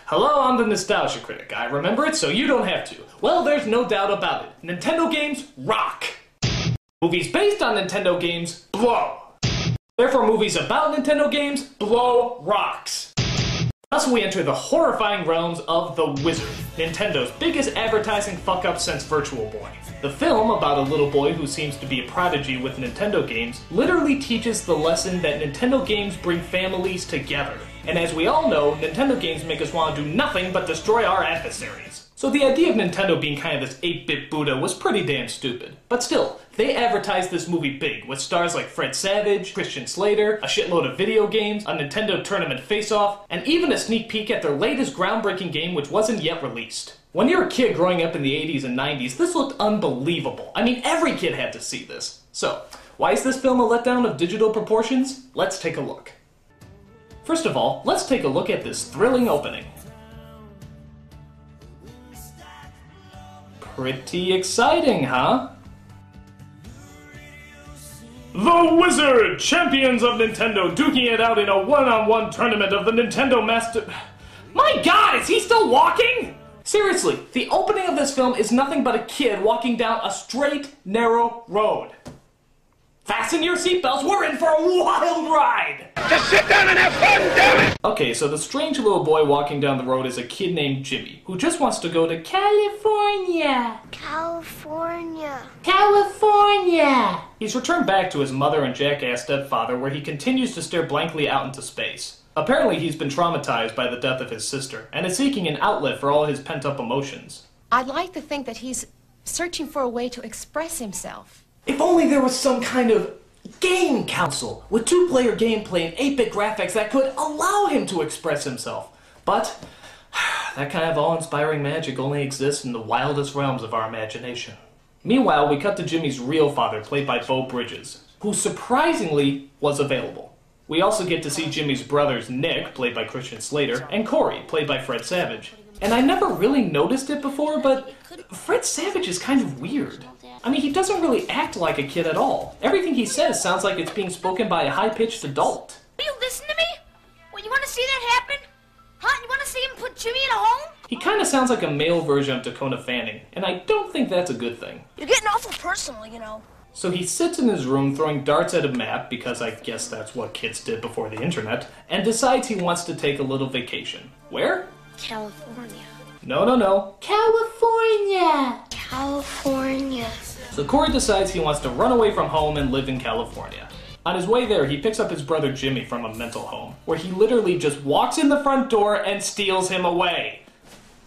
Hello, I'm the Nostalgia Critic. I remember it so you don't have to. Well, there's no doubt about it. Nintendo games rock. Movies based on Nintendo games blow. Therefore, movies about Nintendo games blow rocks. Thus, we enter the horrifying realms of The Wizard, Nintendo's biggest advertising fuck-up since Virtual Boy. The film, about a little boy who seems to be a prodigy with Nintendo games, literally teaches the lesson that Nintendo games bring families together. And as we all know, Nintendo games make us want to do nothing but destroy our adversaries. So the idea of Nintendo being kind of this 8-bit Buddha was pretty damn stupid. But still, they advertised this movie big, with stars like Fred Savage, Christian Slater, a shitload of video games, a Nintendo Tournament face-off, and even a sneak peek at their latest groundbreaking game which wasn't yet released. When you're a kid growing up in the 80s and 90s, this looked unbelievable. I mean, every kid had to see this. So, why is this film a letdown of digital proportions? Let's take a look. First of all, let's take a look at this thrilling opening. Pretty exciting, huh? The Wizard! Champions of Nintendo duking it out in a one-on-one tournament of the Nintendo Master... My god, is he still walking? Seriously, the opening of this film is nothing but a kid walking down a straight, narrow road. Fasten your seatbelts, we're in for a wild ride! Just sit down and have fun, damn it! Okay, so the strange little boy walking down the road is a kid named Jimmy, who just wants to go to California. California! He's returned back to his mother and jackass stepfather, where he continues to stare blankly out into space. Apparently he's been traumatized by the death of his sister, and is seeking an outlet for all his pent-up emotions. I'd like to think that he's searching for a way to express himself. If only there was some kind of game console with two-player gameplay and 8-bit graphics that could allow him to express himself. But that kind of awe-inspiring magic only exists in the wildest realms of our imagination. Meanwhile, we cut to Jimmy's real father, played by Beau Bridges, who surprisingly was available. We also get to see Jimmy's brothers Nick, played by Christian Slater, and Corey, played by Fred Savage. And I never really noticed it before, but Fred Savage is kind of weird. I mean, he doesn't really act like a kid at all. Everything he says sounds like it's being spoken by a high-pitched adult. Will you listen to me? Well, you want to see that happen? Huh? You want to see him put Jimmy in a home? He kind of sounds like a male version of Dakota Fanning, and I don't think that's a good thing. You're getting awful personal, you know. So he sits in his room throwing darts at a map, because I guess that's what kids did before the internet, and decides he wants to take a little vacation. Where? California. No. California! California. So Corey decides he wants to run away from home and live in California. On his way there, he picks up his brother Jimmy from a mental home, where he literally just walks in the front door and steals him away.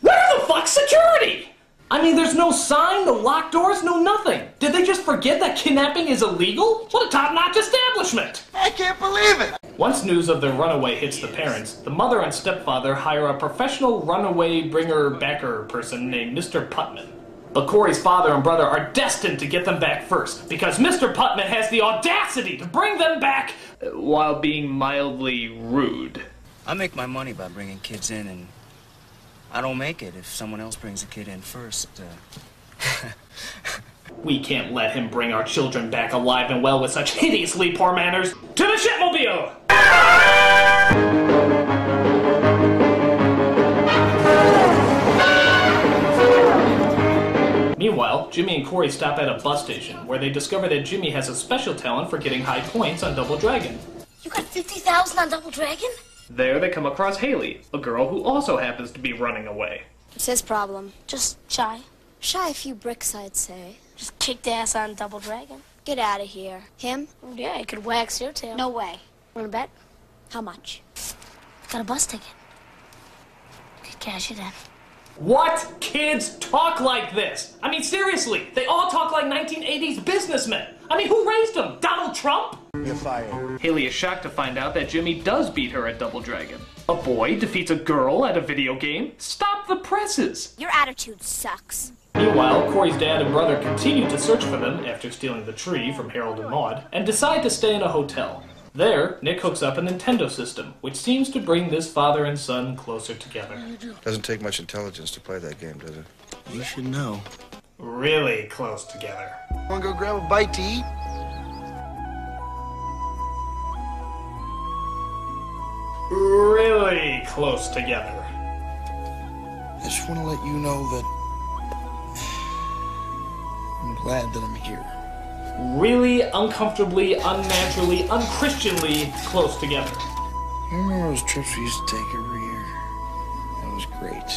Where the fuck's security? I mean, there's no sign, no locked doors, no nothing. Did they just forget that kidnapping is illegal? What a top-notch establishment! I can't believe it! Once news of their runaway hits the parents, the mother and stepfather hire a professional runaway bringer-backer person named Mr. Putman. But Corey's father and brother are destined to get them back first, because Mr. Putman has the audacity to bring them back while being mildly rude. I make my money by bringing kids in, and I don't make it if someone else brings a kid in first. We can't let him bring our children back alive and well with such hideously poor manners. To the shipmobile! Meanwhile, Jimmy and Corey stop at a bus station, where they discover that Jimmy has a special talent for getting high points on Double Dragon. You got 50,000 on Double Dragon? There they come across Haley, a girl who also happens to be running away. It's his problem. Just shy. Shy a few bricks, I'd say. Just kicked ass on Double Dragon. Get out of here. Him? Yeah, he could wax your tail. No way. Wanna bet? How much? Got a bus ticket. Could cash it in. What kids talk like this? I mean, seriously, they all talk like 1980s businessmen. I mean, who raised them? Donald Trump? You're fired. Haley is shocked to find out that Jimmy does beat her at Double Dragon. A boy defeats a girl at a video game? Stop the presses! Your attitude sucks. Meanwhile, Corey's dad and brother continue to search for them after stealing the tree from Harold and Maude, and decide to stay in a hotel. There, Nick hooks up a Nintendo system, which seems to bring this father and son closer together. Doesn't take much intelligence to play that game, does it? You should know. Really close together. Wanna go grab a bite to eat? Really close together. I just want to let you know that I'm glad that I'm here. Really uncomfortably, unnaturally, unchristianly close together. You remember those trips we used to take every year? That was great.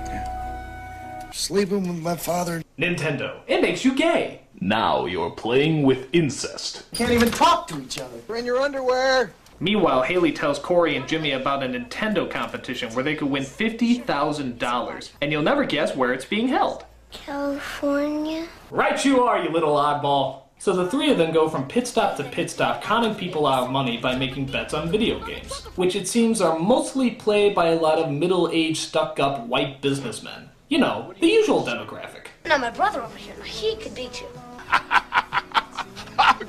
Yeah. Sleeping with my father. Nintendo. It makes you gay. Now you're playing with incest. Can't even talk to each other. We're in your underwear. Meanwhile, Haley tells Corey and Jimmy about a Nintendo competition where they could win $50,000. And you'll never guess where it's being held. California? Right you are, you little oddball. So the three of them go from pit stop to pit stop, conning people out of money by making bets on video games, which it seems are mostly played by a lot of middle-aged, stuck-up white businessmen. You know, the usual demographic. Now my brother over here, he could beat you.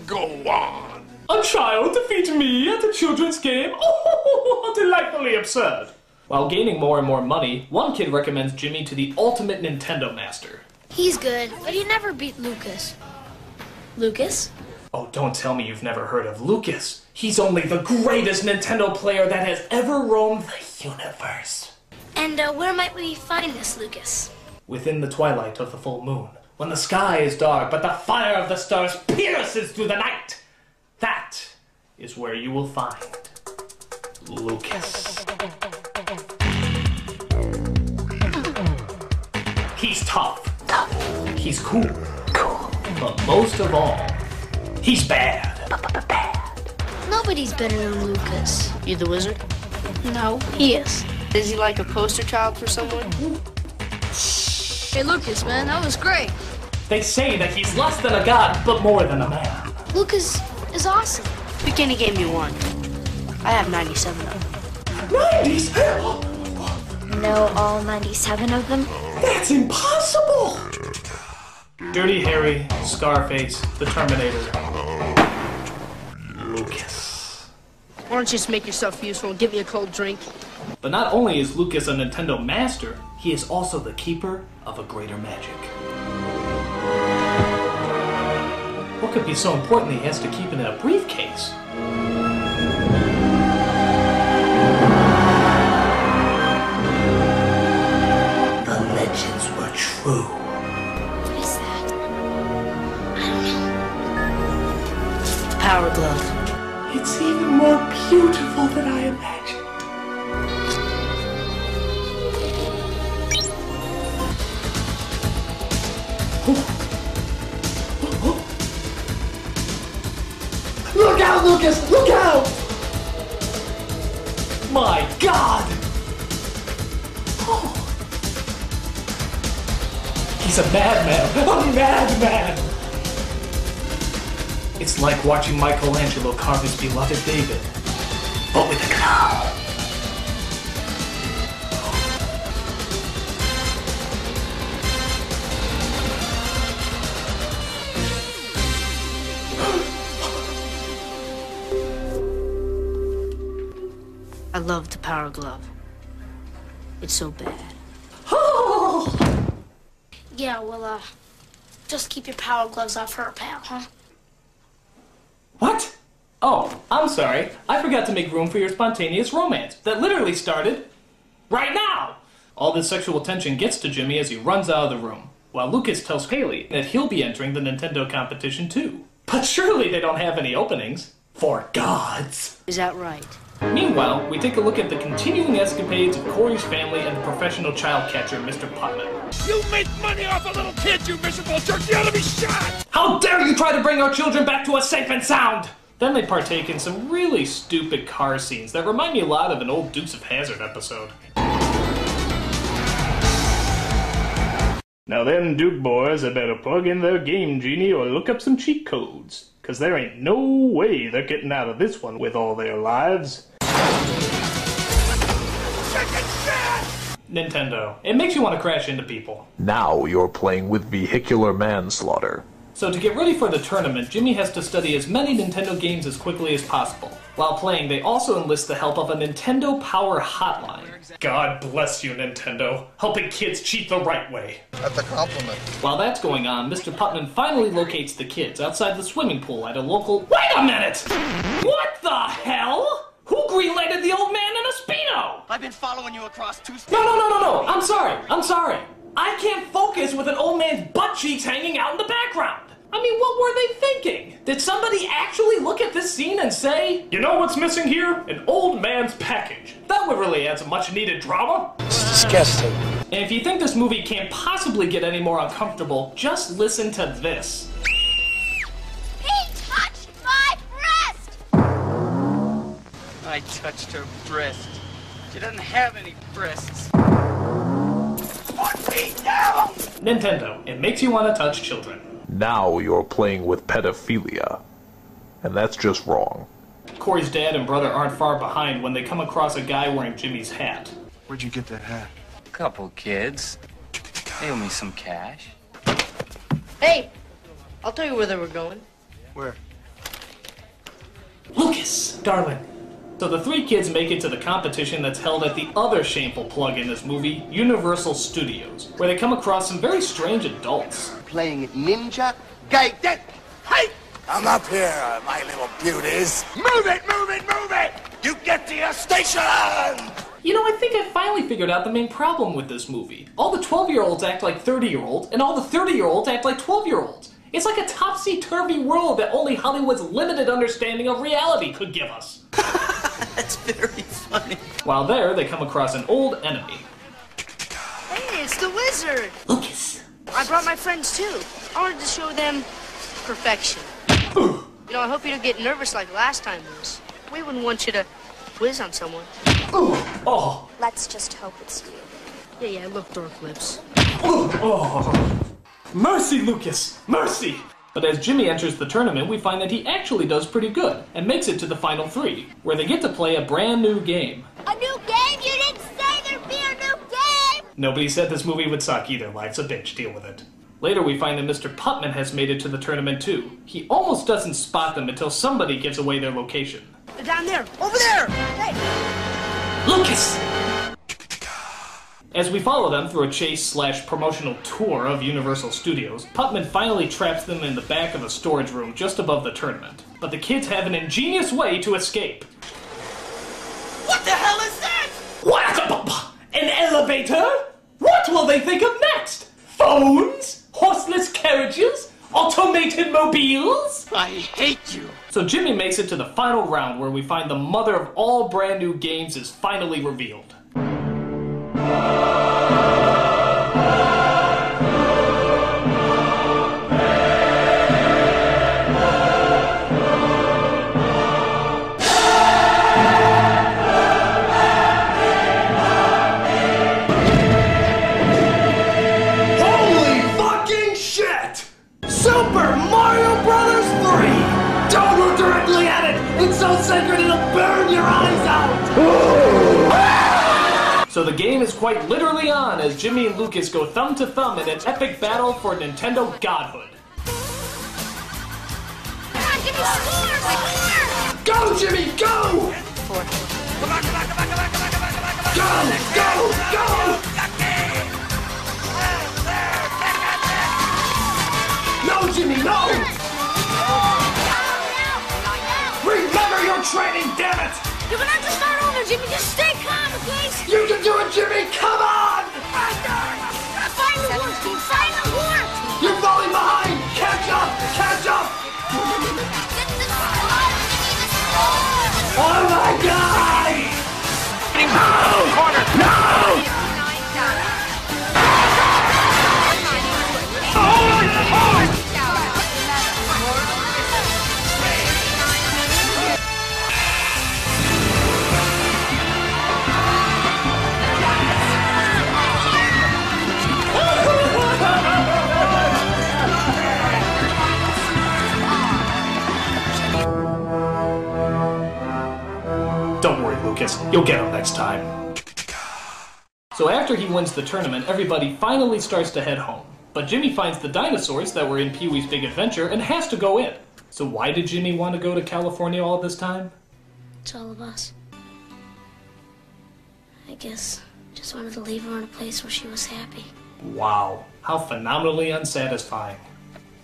Go on. A child defeats me at a children's game? Oh, delightfully absurd. While gaining more and more money, one kid recommends Jimmy to the ultimate Nintendo master. He's good, but he never beat Lucas. Lucas? Oh, don't tell me you've never heard of Lucas. He's only the greatest Nintendo player that has ever roamed the universe. And where might we find this Lucas? Within the twilight of the full moon, when the sky is dark but the fire of the stars pierces through the night, that is where you will find Lucas. He's tough. He's cool. But most of all, he's bad. Nobody's better than Lucas. You the wizard? No, he is. Is he like a poster child for someone? Hey Lucas, man, that was great. They say that he's less than a god, but more than a man. Lucas is awesome. Pick any game you want. I have 97 of them. 90s? Know all 97 of them? That's impossible! Dirty Harry, Scarface, the Terminator, Lucas. Why don't you just make yourself useful and give me a cold drink? But not only is Lucas a Nintendo master, he is also the keeper of a greater magic. What could be so important that he has to keep it in a briefcase? The legends were true. What is that? Power glove. It's even more beautiful than I imagined. Look out, Lucas! Look out! My God! Oh. He's a madman! A madman! It's like watching Michelangelo carve his beloved David, but with a claw. I love the power glove. It's so bad. Oh. Yeah, well, just keep your power gloves off her, pal, huh? What? Oh, I'm sorry. I forgot to make room for your spontaneous romance that literally started right now. All this sexual tension gets to Jimmy as he runs out of the room, while Lucas tells Haley that he'll be entering the Nintendo competition too. But surely they don't have any openings. For gods. Is that right? Meanwhile, we take a look at the continuing escapades of Corey's family and the professional child catcher, Mr. Putman. You make money off a little kid, you miserable jerk! You ought to be shot! How dare you try to bring our children back to us safe and sound! Then they partake in some really stupid car scenes that remind me a lot of an old Dukes of Hazzard episode. Now them Duke boys had better plug in their Game Genie or look up some cheat codes, 'cause there ain't no way they're getting out of this one with all their lives. Nintendo. It makes you want to crash into people. Now you're playing with vehicular manslaughter. So to get ready for the tournament, Jimmy has to study as many Nintendo games as quickly as possible. While playing, they also enlist the help of a Nintendo Power Hotline. God bless you, Nintendo. Helping kids cheat the right way. That's a compliment. While that's going on, Mr. Putman finally locates the kids outside the swimming pool at a local... Wait a minute! What the hell? Who green-lighted the old man in a Speedo? No! I've been following you across 2 states. No. I'm sorry. I can't focus with an old man's butt cheeks hanging out in the background. I mean, what were they thinking? Did somebody actually look at this scene and say, you know what's missing here? An old man's package. That would really add some much needed drama. It's disgusting. And if you think this movie can't possibly get any more uncomfortable, just listen to this. He touched my breast! I touched her breast. She doesn't have any breasts. Put me down! Nintendo, it makes you want to touch children. Now you're playing with pedophilia. And that's just wrong. Corey's dad and brother aren't far behind when they come across a guy wearing Jimmy's hat. Where'd you get that hat? Couple kids. They owe me some cash. Hey, I'll tell you where they were going. Where? Lucas, darling. So the three kids make it to the competition that's held at the other shameful plug in this movie, Universal Studios, where they come across some very strange adults. Playing Ninja Gaiden. Hey! I'm up here, my little beauties. Move it! You get to your station! You know, I think I finally figured out the main problem with this movie. All the 12-year-olds act like 30-year-olds, and all the 30-year-olds act like 12-year-olds. It's like a topsy-turvy world that only Hollywood's limited understanding of reality could give us. That's very funny. While there, they come across an old enemy. Hey, it's the wizard. Lucas. I brought my friends too. I wanted to show them perfection. You know, I hope you don't get nervous like last time was. We wouldn't want you to whiz on someone. Oh. Let's just hope it's you. Yeah, look, dork lips. Oh. Mercy, Lucas! Mercy! But as Jimmy enters the tournament, we find that he actually does pretty good, and makes it to the final three, where they get to play a brand new game. A new game? You didn't say there'd be a new game! Nobody said this movie would suck either. Life's a bitch. Deal with it. Later we find that Mr. Putman has made it to the tournament too. He almost doesn't spot them until somebody gives away their location. They're down there, over there! Hey! Lucas! As we follow them through a chase/promotional tour of Universal Studios, Putman finally traps them in the back of a storage room just above the tournament. But the kids have an ingenious way to escape. What the hell is that? What? An elevator? What will they think of next? Phones? Horseless carriages? Automated mobiles? I hate you. So Jimmy makes it to the final round where we find the mother of all brand new games is finally revealed. Super Mario Brothers 3! Don't look directly at it! It's so sacred it'll burn your eyes out! So the game is quite literally on as Jimmy and Lucas go thumb to thumb in an epic battle for Nintendo godhood. Come on, Jimmy, score! Go, Jimmy, go! Four. Go! No, Jimmy, no! Remember your training, damn it! You're gonna have to start over, Jimmy. Just stay calm, okay? You can do it, Jimmy! Come on! Final one, Steve. Final one! You're falling behind! Catch up! Catch up! Get the score, Jimmy, the score! Oh my God! No! Corner! No! Don't worry, Lucas. You'll get him next time. So after he wins the tournament, everybody finally starts to head home. But Jimmy finds the dinosaurs that were in Pee-wee's Big Adventure and has to go in. So why did Jimmy want to go to California all this time? It's all of us. I guess just wanted to leave her in a place where she was happy. Wow, how phenomenally unsatisfying.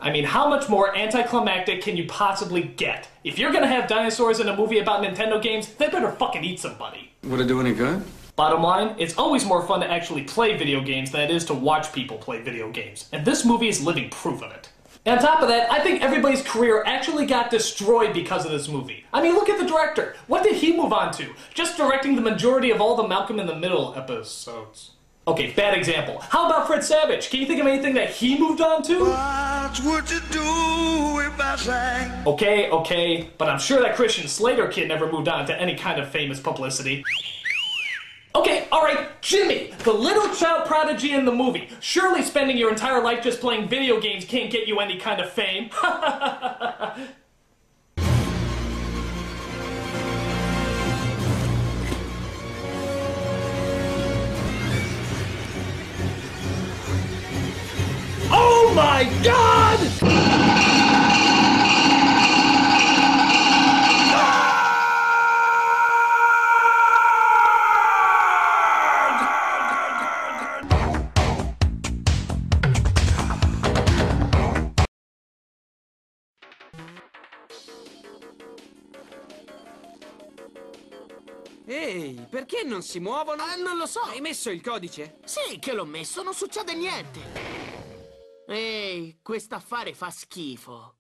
I mean, how much more anticlimactic can you possibly get? If you're gonna have dinosaurs in a movie about Nintendo games, they better fucking eat somebody. Would it do any good? Bottom line, it's always more fun to actually play video games than it is to watch people play video games. And this movie is living proof of it. And on top of that, I think everybody's career actually got destroyed because of this movie. I mean, look at the director. What did he move on to? Just directing the majority of all the Malcolm in the Middle episodes. Okay, bad example. How about Fred Savage? Can you think of anything that he moved on to? Watch what you do if I sang. Okay, but I'm sure that Christian Slater kid never moved on to any kind of famous publicity. Okay, alright, Jimmy, the little child prodigy in the movie. Surely spending your entire life just playing video games can't get you any kind of fame. Oh my God! Ehi, perché non si muovono? Non lo so. Hai messo il codice? Sì, che l'ho messo, non succede niente. Ehi, quest'affare fa schifo.